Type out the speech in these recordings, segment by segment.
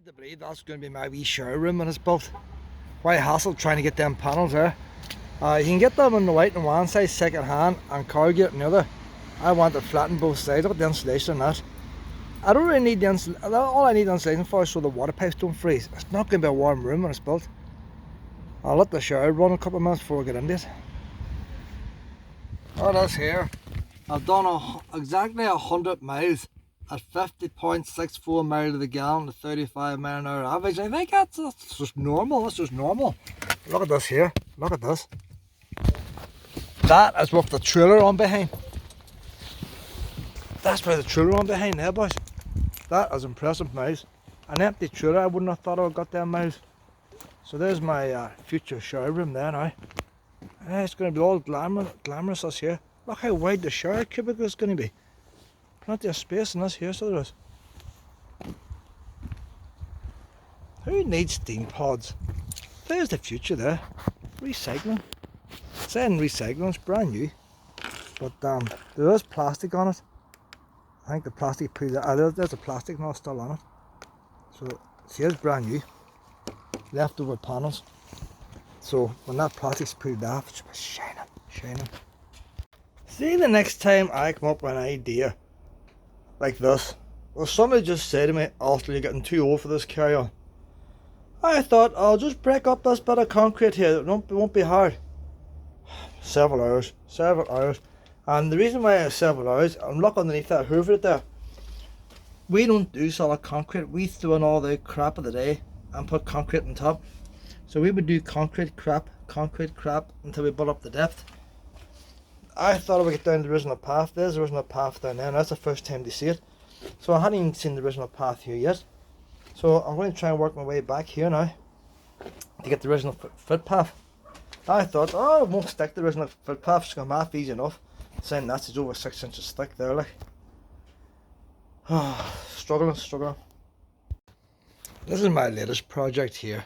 Hard to believe that's going to be my wee shower room when it's built. Why hassle trying to get them panels there? You can get them on the white on one side, second hand, and corrugate on the other. I want it flattened both sides. Look at the insulation on that. I don't really need the insulation. All I need the insulation for is so the water pipes don't freeze. It's not going to be a warm room when it's built. I'll let the shower run a couple of minutes before we get into it. Oh, that's here. I've done exactly 100 miles at 50.64 miles to the gallon to 35 mile an hour average. I think that's just normal. That's just normal. Look at this here. Look at this. That is with the trailer on behind. That's where the trailer on behind there, boys. That is impressive miles. An empty trailer, I wouldn't have thought I would got them miles. So there's my future shower room there now. It's going to be all glamorous this here. Look how wide the shower cubicle is going to be. Plenty of space in this here, so there is. Who needs steam pods? There's the future there. Recycling. Saying recycling, it's brand new. But there is plastic on it. I think the plastic there's a plastic knot still on it. So see, it's brand new. Leftover panels. So when that plastic's pulled off, it's just shining. See, the next time I come up with an idea like this, well, somebody just said to me, Austell, you're getting too old for this carry-on. I thought, I'll just break up this bit of concrete here. It won't be hard. Several hours. And the reason why it's several hours, I'm looking underneath that hoover there. We don't do solid concrete. We throw in all the crap of the day and put concrete on top. So we would do concrete crap until we build up the depth. I thought I would get down the original path. There's the original path down there, and that's the first time to see it. So I hadn't even seen the original path here yet. So I'm going to try and work my way back here now to get the original footpath. I thought, oh, I won't stick the original footpath, it's going to be easy enough. Saying that, it's over 6 inches thick there, like. Struggling. This is my latest project here.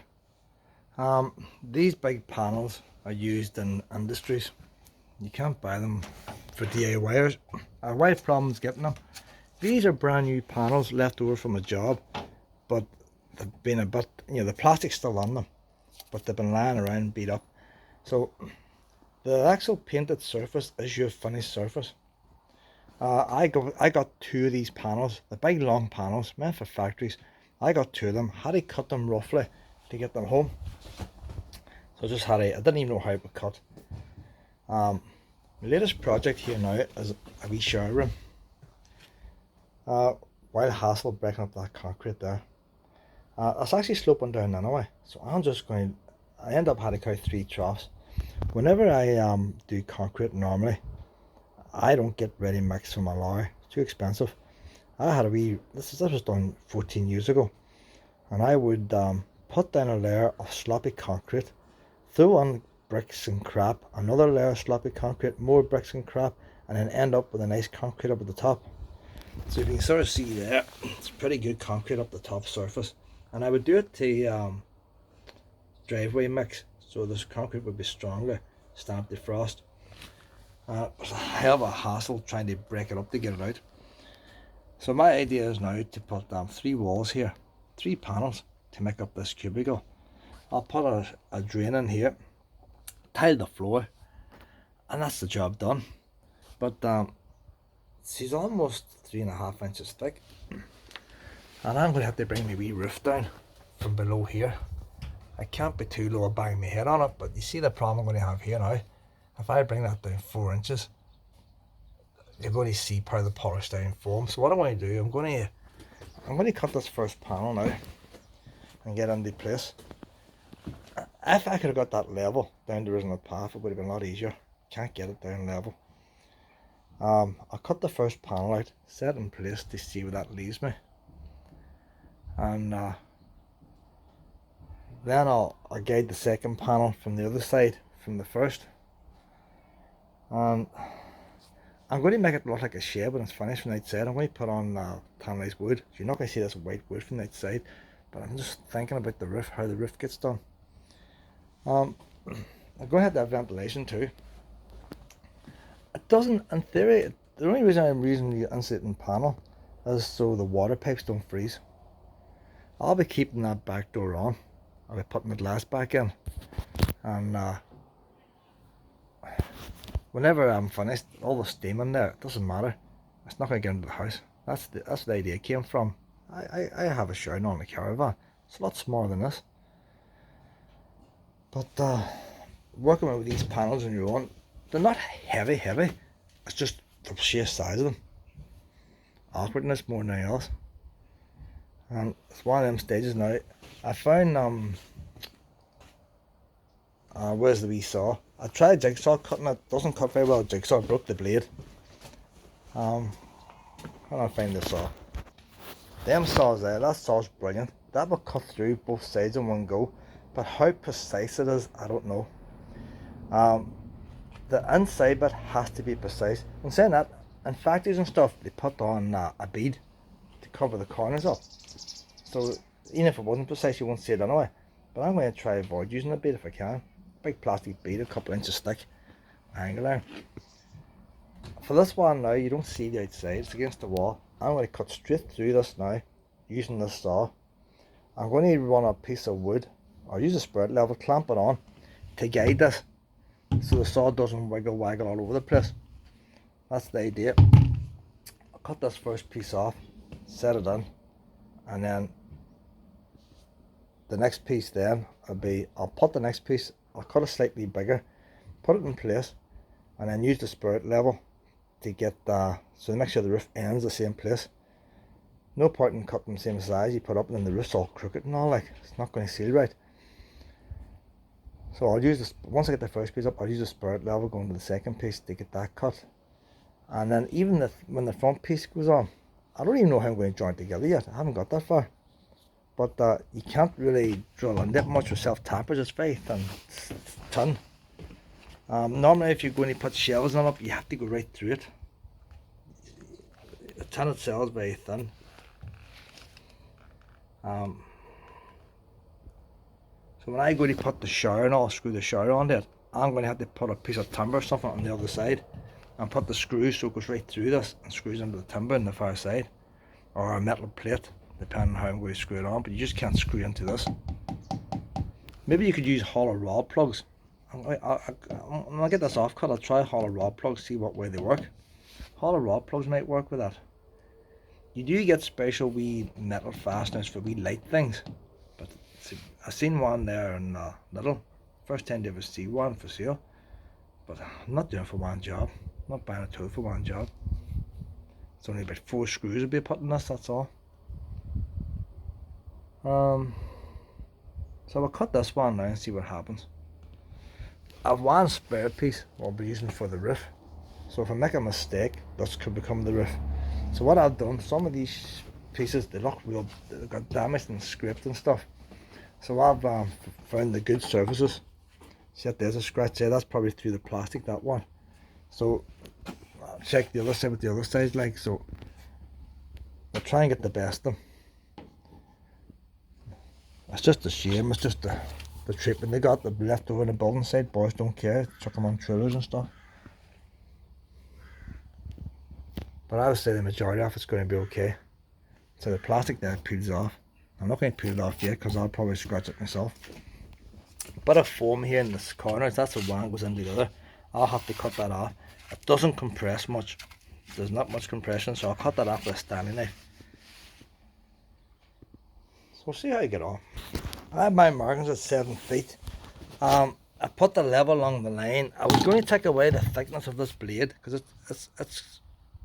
These big panels are used in industries. You can't buy them for DIYers. Our wife problems getting them. These are brand new panels left over from a job, but they've been a bit, the plastic's still on them, but they've been lying around and beat up. So the actual painted surface is your finished surface. I got 2 of these panels, the big long panels meant for factories. I got 2 of them, had to cut them roughly to get them home. So I didn't even know how to cut. My latest project here now is a wee shower room. While hassle breaking up that concrete there. It's actually sloping down anyway, so I end up having to carry 3 troughs. Whenever I do concrete normally, I don't get ready mix from a lorry. It's too expensive. I had this was done 14 years ago, and I would put down a layer of sloppy concrete, throw on bricks and crap, another layer of sloppy concrete, more bricks and crap, and then end up with a nice concrete up at the top. So you can sort of see there, it's pretty good concrete up the top surface. And I would do it to driveway mix, so this concrete would be stronger, stamp defrost. It was a hell of a hassle trying to break it up to get it out. So my idea is now to put 3 walls here, 3 panels to make up this cubicle. I'll put a drain in here, tile the floor, and that's the job done. But she's almost 3.5 inches thick, and I'm going to have to bring my wee roof down from below here. I can't be too low or bang my head on it, but you see the problem I'm going to have here now. If I bring that down 4 inches, you're going to see part of the polished iron foam. So what I'm going to do, I'm going to cut this first panel now and get into place. If I could have got that level down the original path, it would have been a lot easier. Can't get it down level. I'll cut the first panel out, set it in place to see where that leaves me, and then I'll guide the second panel from the other side from the first, and I'm going to make it look like a shed when it's finished from the outside. I'm going to put on tannalized wood. You're not going to see this white wood from the outside, but I'm just thinking about the roof, how the roof gets done. I'm going to have that ventilation too. It doesn't, in theory, the only reason I'm using the insulating panel is so the water pipes don't freeze. I'll be keeping that back door on. I'll be putting the glass back in, and whenever I'm finished, all the steam in there, it doesn't matter. It's not going to get into the house. That's the idea it came from. I have a shower on the caravan. It's a lot smaller than this. But working with these panels on your own, they're not heavy. It's just the sheer size of them. Awkwardness more than anything else. And it's one of them stages now. I found where's the wee saw? I tried jigsaw cutting it, doesn't cut very well. Jigsaw broke the blade. How do I find the saw? Them saws there, that saw's brilliant. That will cut through both sides in one go. But how precise it is, I don't know. The inside bit has to be precise. And saying that, in factories and stuff, they put on a bead to cover the corners up. So even if it wasn't precise, you won't see it anyway. But I'm going to try avoid using a bead if I can. Big plastic bead, a couple inches thick, angle iron. For this one now, you don't see the outside, it's against the wall. I'm going to cut straight through this now, using this saw. I'm going to run a piece of wood, or use a spirit level, clamp it on, to guide this, so the saw doesn't waggle all over the place. That's the idea. I'll cut this first piece off, set it in, and then the next piece then I'll put the next piece, I'll cut it slightly bigger, put it in place, and then use the spirit level to get so make sure the roof ends the same place. No point in cutting the same size you put up and then the roof's all crooked and all, like it's not going to seal right. So I'll use this, once I get the first piece up, I'll use the spirit level going to the second piece to get that cut. And then even when the front piece goes on, I don't even know how I'm going to join it together yet. I haven't got that far. But you can't really drill in that much with self-tappers, it's very thin. It's tin. Normally if you're going to put shelves on up, you have to go right through it. The tin itself is very thin. So when I go to put the shower and I'll screw the shower on it, I'm going to have to put a piece of timber or something on the other side and put the screws so it goes right through this and screws into the timber on the far side, or a metal plate depending on how I'm going to screw it on, but you just can't screw into this. Maybe you could use hollow rod plugs. When I get this off cut, I'll try hollow rod plugs, see what way they work. Hollow rod plugs might work with that. You do get special wee metal fasteners for wee light things, but I seen one there in Little. First time to ever see one for sale, but I'm not doing it for one job. I'm not buying a tool for one job. It's only about 4 screws I'll be putting this, that's all. So I'll cut this one now and see what happens. I have one spare piece I'll be using for the roof. So if I make a mistake, this could become the roof. So what I've done, some of these pieces, they look real, they got damaged and scraped and stuff. So I've found the good surfaces. See that there's a scratch there, that's probably through the plastic, that one. So I'll check the other side with the other side, like, so I'll try and get the best of them. It's just a shame, it's just the treatment they got, the left over in the building side. Boys don't care, chuck them on trailers and stuff. But I would say the majority of it's going to be okay. So the plastic there peels off. I'm not going to peel it off yet because I'll probably scratch it myself. But a foam here in this corner, that's the one that goes into the other. I'll have to cut that off. It doesn't compress much. There's not much compression, so I'll cut that off with a Stanley knife. So we'll see how I get on. I have my markings at 7 feet. I put the level along the line. I was going to take away the thickness of this blade because it's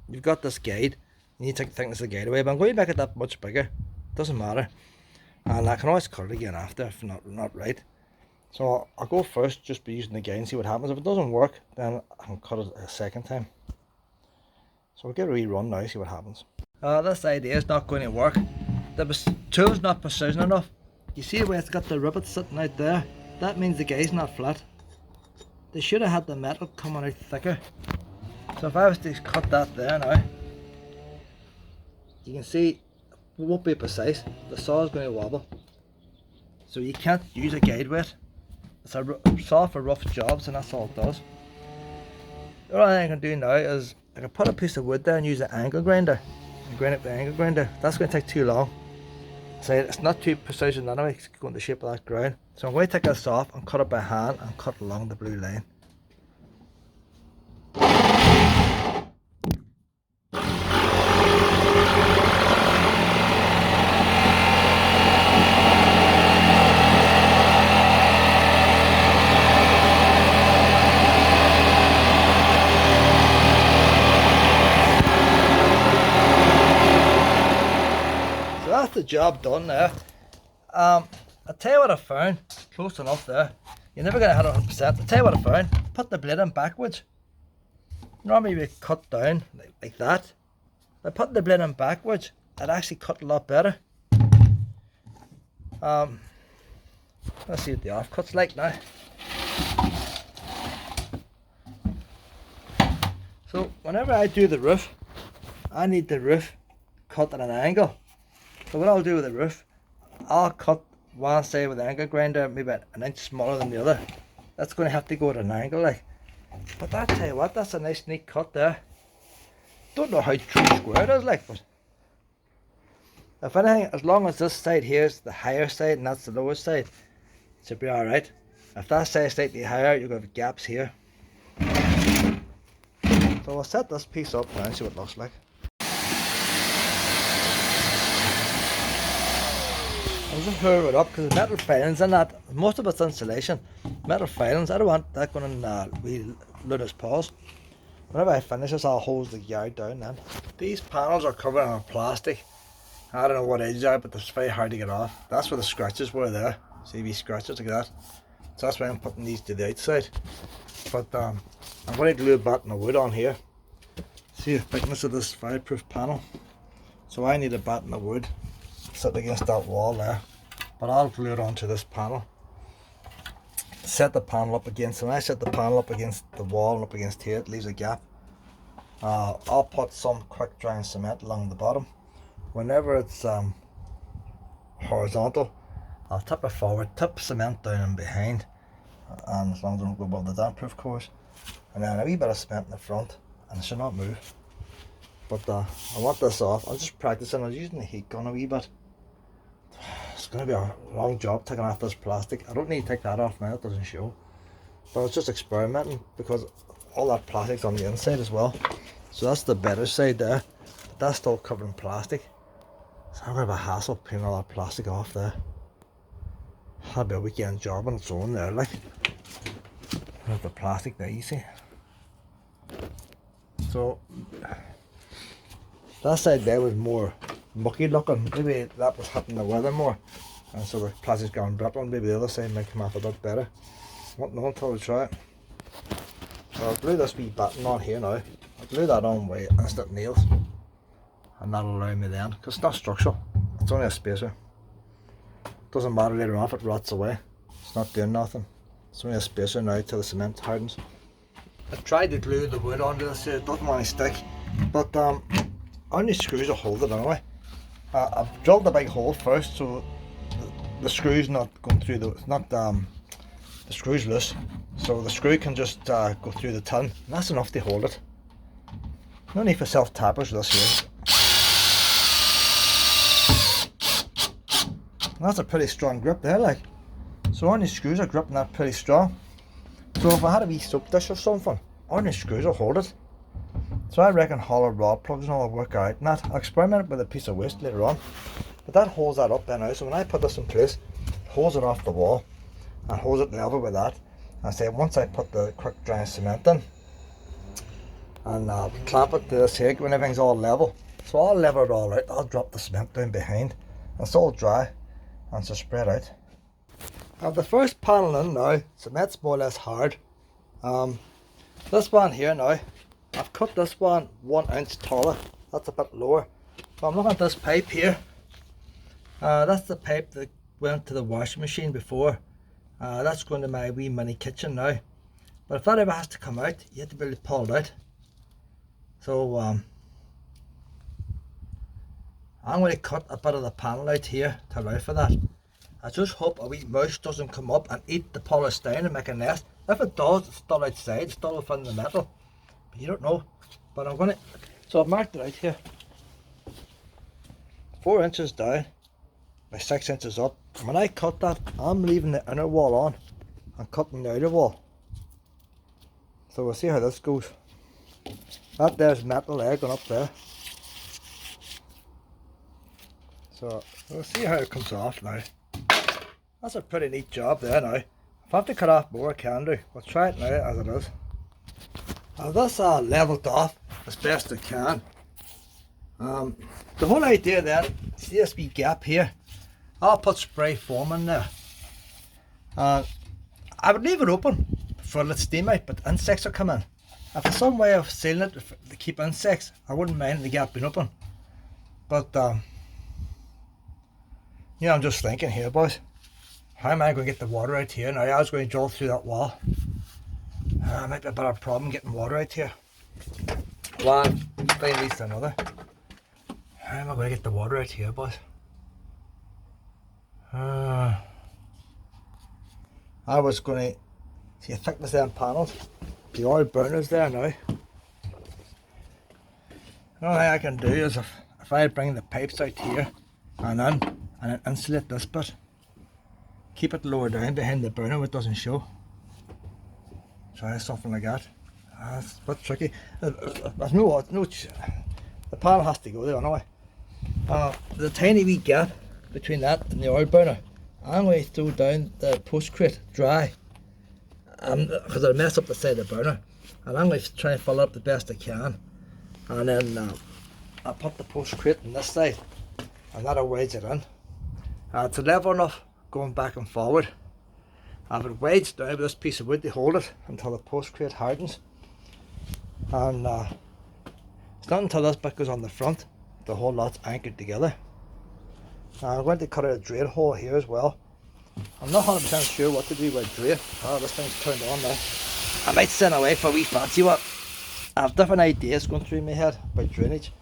you've got this guide. You need to take the thickness of the guide away, but I'm going to make it that much bigger. Doesn't matter, and I can always cut it again after if not right. So I'll go first, just be using the guide and see what happens. If it doesn't work, then I can cut it a second time. So we'll give it a rerun now, see what happens. This idea is not going to work. The tool's not precision enough. You see where it's got the rivet sitting out there? That means the guide's not flat. They should have had the metal coming out thicker. So if I was to cut that there now, you can see it won't be precise. The saw is going to wobble. So you can't use a guide with it. It's a saw for rough jobs and that's all it does. The only thing I can do now is I can put a piece of wood there and use an angle grinder and grind it with the angle grinder. That's going to take too long. So it's not too precision anyway, it's going to the shape of that ground. So I'm going to take this off and cut it by hand and cut along the blue line. That's the job done there. I'll tell you what I found, close enough there. You're never going to hit 100%. I'll tell you what I found, put the blade in backwards. Normally we cut down like that. By putting the blade in backwards, it actually cut a lot better. Let's see what the offcut's like now. So whenever I do the roof, I need the roof cut at an angle. So what I'll do with the roof, I'll cut one side with an angle grinder, maybe an inch smaller than the other. That's going to have to go at an angle like. But I'll tell you what, that's a nice neat cut there. Don't know how true square it is like, but if anything, as long as this side here is the higher side and that's the lower side, it should be alright. If that side's slightly higher, you're going to have gaps here. So I'll set this piece up now and see what it looks like. I'll just hurry it up because the metal filings in that, most of it's insulation. Metal filings, I don't want that going in wee Luna's paws. Whenever I finish this, I'll hose the yard down then. These panels are covered in plastic. I don't know what edges are, but it's very hard to get off. That's where the scratches were there. See these scratches like that. So that's why I'm putting these to the outside. But I'm going to glue a batten of wood on here. See the thickness of this fireproof panel. So I need a batten of wood sit against that wall there, but I'll glue it onto this panel. Set the panel up against, when I set the panel up against the wall and up against here, it leaves a gap. I'll put some quick drying cement along the bottom. Whenever it's horizontal, I'll tip it forward, tip cement down and behind, and as long as I don't go above the damp proof course, and then a wee bit of cement in the front, and it should not move. But I want this off. I'm just practicing. I'm using the heat gun a wee bit. It's going to be a long job taking off this plastic. I don't need to take that off now, it doesn't show. But I was just experimenting because all that plastic's on the inside as well. So that's the better side there. But that's still covered in plastic. So I'm going to have a hassle peeling all that plastic off there. That'll be a weekend job on its own there, like. With the plastic there, you see. So that side there was more mucky looking. Maybe that was hitting the weather more, and so the plastic's gone brittle. Maybe the other side might come off a bit better. Won't know until we try it. So I'll glue this wee batten on here now. I'll glue that on with instant nails, and that'll allow me then, because it's not structural, it's only a spacer. Doesn't matter later on if it rots away, it's not doing nothing. It's only a spacer now till the cement hardens. I tried to glue the wood onto this here, it doesn't want to stick, but only screws will hold it anyway. I've drilled the big hole first, so the screw's not going through the, it's not, the screw's loose, so the screw can just go through the tin, and that's enough to hold it. No need for self-tappers with this here. And that's a pretty strong grip there, like. So only screws are gripping that pretty strong. So if I had a wee soap dish or something, only screws will hold it. So I reckon hollow rod plugs and all will work out. And that, I'll experiment with a piece of waste later on. But that holds that up there now. So when I put this in place, it holds it off the wall and holds it level with that. And I say once I put the quick drying cement in and clamp it to this here when everything's all level. So I'll level it all out. I'll drop the cement down behind and it's all dry and it's just spread out. I have the first panel in now. Cement's more or less hard. This one here now, I've cut this one 1 inch taller. That's a bit lower. So I'm looking at this pipe here. That's the pipe that went to the washing machine before. That's going to my wee mini kitchen now. But if that ever has to come out, you have to be able to pull it out. So I'm going to cut a bit of the panel out here to allow for that. I just hope a wee mouse doesn't come up and eat the polystyrene and make a nest. If it does, it's still outside, it's still within the metal. But you don't know. But I'm going to, so I've marked it out here. 4 inches down. by 6 inches up. When I cut that, I'm leaving the inner wall on and cutting the outer wall. So we'll see how this goes. That there's metal there going up there. So we'll see how it comes off now. That's a pretty neat job there now. If I have to cut off more, I can do. We'll try it now as it is. This levelled off as best I can. The whole idea there, see this wee gap here? I'll put spray foam in there. I would leave it open for a little steam out, but insects will come in. If there's some way of sealing it to keep insects, I wouldn't mind the gap being open. But yeah, I'm just thinking here, boys. How am I going to get the water out here? Now I was going to drill through that wall. Might be a bit of a problem getting water out here. One thing leads to another. How am I going to get the water out here, boys? I was going to see the thickness of them panels. The oil burners there now. The only thing I can do is if I bring the pipes out here and in and then insulate this bit, keep it lower down behind the burner where it doesn't show. Try something like that. It's a bit tricky. There's no the panel has to go there anyway. There's a tiny wee gap between that and the oil burner. I'm going to throw down the post crate dry because I'll mess up the side of the burner, and I'm going to try and fill it up the best I can, and then I'll put the post crate on this side and that'll wedge it in. It's level enough going back and forward. I've it wedged down with this piece of wood to hold it until the post crate hardens, and it's not until this bit goes on the front the whole lot's anchored together. I'm going to cut out a drain hole here as well. I'm not 100% sure what to do with a drain. Oh, this thing's turned on now. I might send away for a wee fancy one. I have different ideas going through my head about drainage,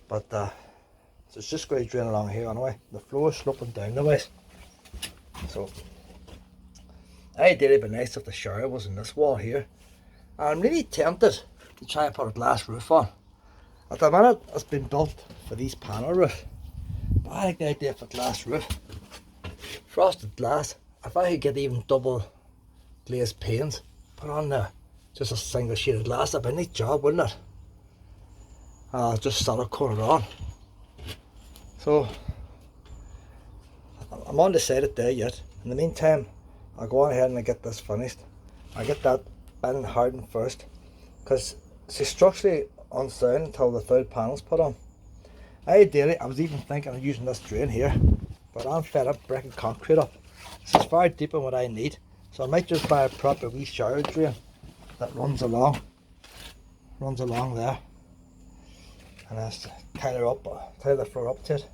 but so it's just going to drain along here anyway. The floor is sloping down the ways, so ideally it'd be nice if the shower was in this wall here. I'm really tempted to try and put a glass roof on. At the minute it's been built for these panel roofs, but I like the idea of a glass roof. Frosted glass. If I could get even double glazed panes put on there, just a single sheet of glass, that'd be a neat job, wouldn't it? Just solid coated on. So I'm undecided there yet. In the meantime, I'll go on ahead and get this finished. I'll get that bin hardened first, because it's structurally unsound until the third panel's put on. Ideally, I was even thinking of using this drain here, but I'm fed up breaking concrete up. This is far deeper than what I need, so I might just buy a proper wee shower drain that runs along there, and that's tie the floor up to it.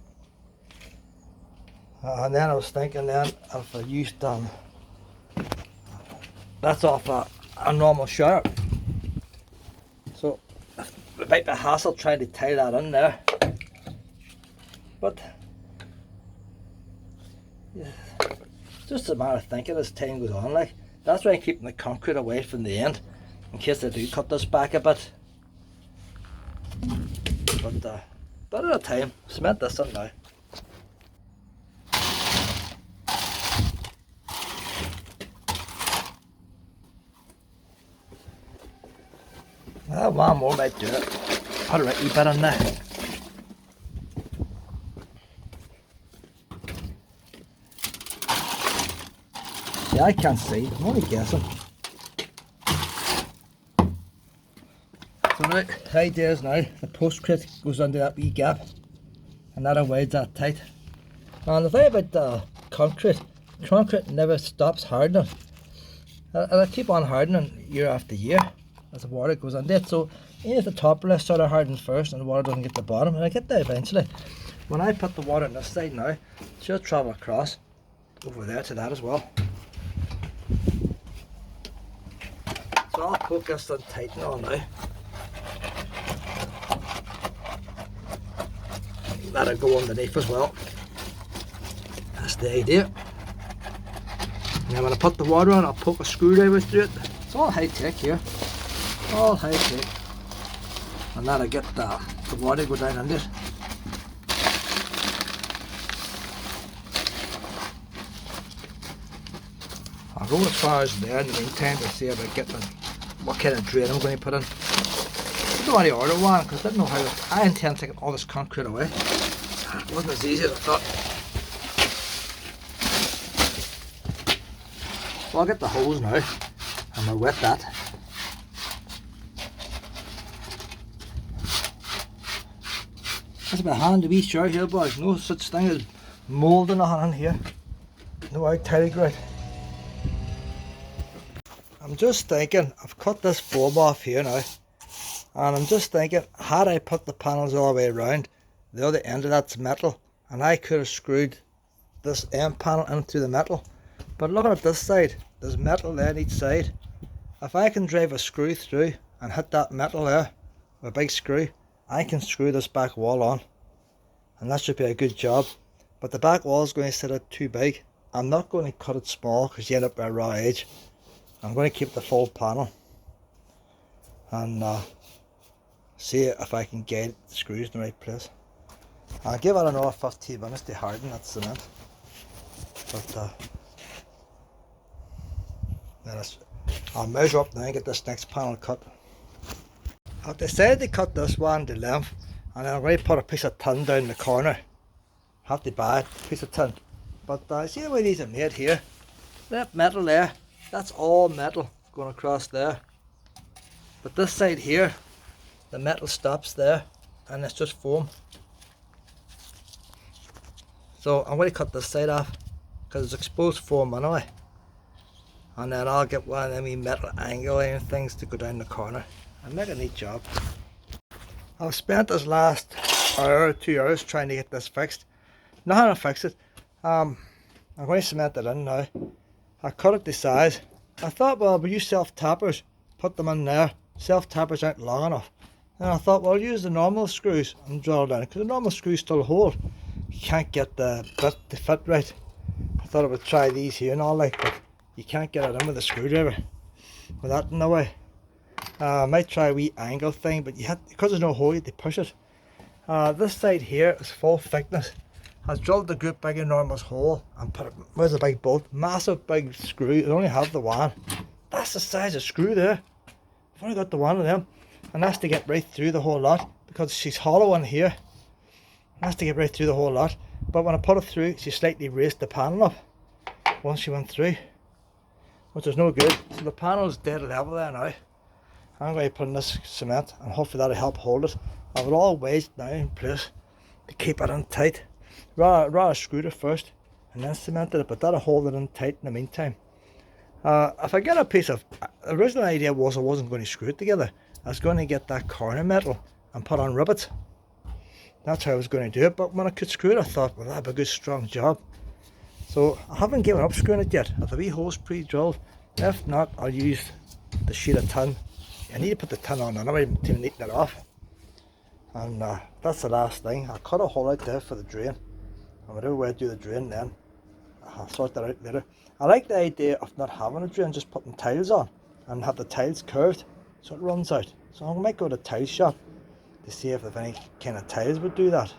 And then I was thinking then if I used that's off a normal shower, so it might be a hassle trying to tie that in there, but yeah, it's just a matter of thinking as time goes on. Like, that's why I'm keeping the concrete away from the end in case I do cut this back a bit. But at a time, cement this in now. One more might do it. Put a right wee bit in there. Yeah, I can't see. I'm only guessing. So now, the idea is now the post crate goes under that wee gap, and that'll wedge that tight. And the thing about concrete never stops hardening. It'll keep on hardening year after year as the water goes under it. So even if the top layer sort of hardens first and the water doesn't get to the bottom, and I get there eventually. When I put the water on this side now, she'll travel across over there to that as well. So I'll poke this and tighten on now. That'll go underneath as well. That's the idea. And then when I put the water on, I'll poke a screwdriver through it. It's all high tech here. All high tech. And that'll get the water go down under it. I'll go as far as there in the meantime to see about getting what kind of drain I'm going to put in. I don't want to order one because I didn't know how. I intend taking all this concrete away. It wasn't as easy as I thought. So I'll get the hose now and I'll wet that. That's a bit handy to be sure here, boys. No such thing as mould or nothing in here. No out tidy grit. I'm just thinking, I've cut this bulb off here now, and I'm just thinking, had I put the panels all the way around, the other end of that's metal, and I could have screwed this end panel into the metal. But looking at this side, there's metal there on each side. If I can drive a screw through and hit that metal there with a big screw, I can screw this back wall on, and that should be a good job. But the back wall is going to sit out too big. I'm not going to cut it small because you end up with a raw edge. I'm going to keep the full panel and see if I can get the screws in the right place. I'll give it another 15 minutes to harden that cement. But I'll measure up now and get this next panel cut. I've decided to cut this one to length, and then I'm going to put a piece of tin down in the corner. Have to buy a piece of tin. But see the way these are made here? That metal there, that's all metal going across there. But this side here, the metal stops there and it's just foam. So I'm going to cut this side off because it's exposed foam anyway. And then I'll get one of them metal angle iron things to go down the corner and make a neat job. I've spent this last hour or 2 hours trying to get this fixed. Know how to fix it. I'm going to cement it in now. I cut it to size. I thought, well, we'll use self-tappers, put them in there. Self-tappers aren't long enough. And I thought, well, I'll use the normal screws and draw it down, because the normal screws still hold. You can't get the bit to fit right. I thought I would try these here and all like, but you can't get it in with a screwdriver with that in the way. I might try a wee angle thing, but you have, because there's no hole, you have to push it. This side here is full thickness. I drilled the group big enormous hole and put it, where's the big bolt? Massive big screw. I only have the one. That's the size of screw there. I've only got the one of them. And that's to get right through the whole lot, because she's hollow in here. That's to get right through the whole lot. But when I put it through, she slightly raised the panel up once she went through, which is no good. So the panel is dead level there now. I'm going to put in this cement and hopefully that'll help hold it. I have it all wedged now in place to keep it in tight. Rather screwed it first and then cemented it, but that'll hold it in tight in the meantime. If I get a piece of, the original idea was I wasn't going to screw it together. I was going to get that corner metal and put on rivets. That's how I was going to do it, but when I could screw it I thought, well, that'd be a good strong job. So I haven't given up screwing it yet. I have the wee holes pre-drilled. If not, I'll use the sheet of tin. I need to put the tin on anyway to neaten it off. And that's the last thing. I'll cut a hole out there for the drain. And whatever way I do the drain then, I'll sort that out later. I like the idea of not having a drain, just putting tiles on and have the tiles curved so it runs out. So I might go to the tile shop to see if any kind of tiles would do that.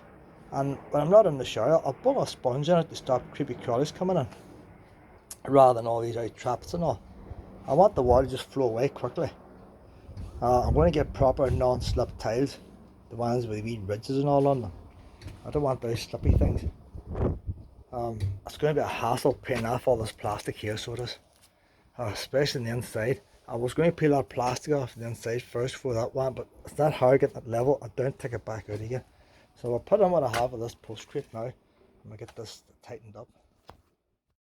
And when I'm not in the shower, I'll put a sponge in it to stop creepy crawlies coming in, rather than all these out traps and all. I want the water to just flow away quickly. I'm going to get proper non-slip tiles, the ones with wee ridges and all on them. I don't want those slippy things. It's going to be a hassle peeling off all this plastic here, so it is. Especially on the inside. I was going to peel that plastic off the inside first for that one, but it's that hard getting it level. I don't take it back out again. So I'll put in what I have of this postcrete now, and I'll get this tightened up.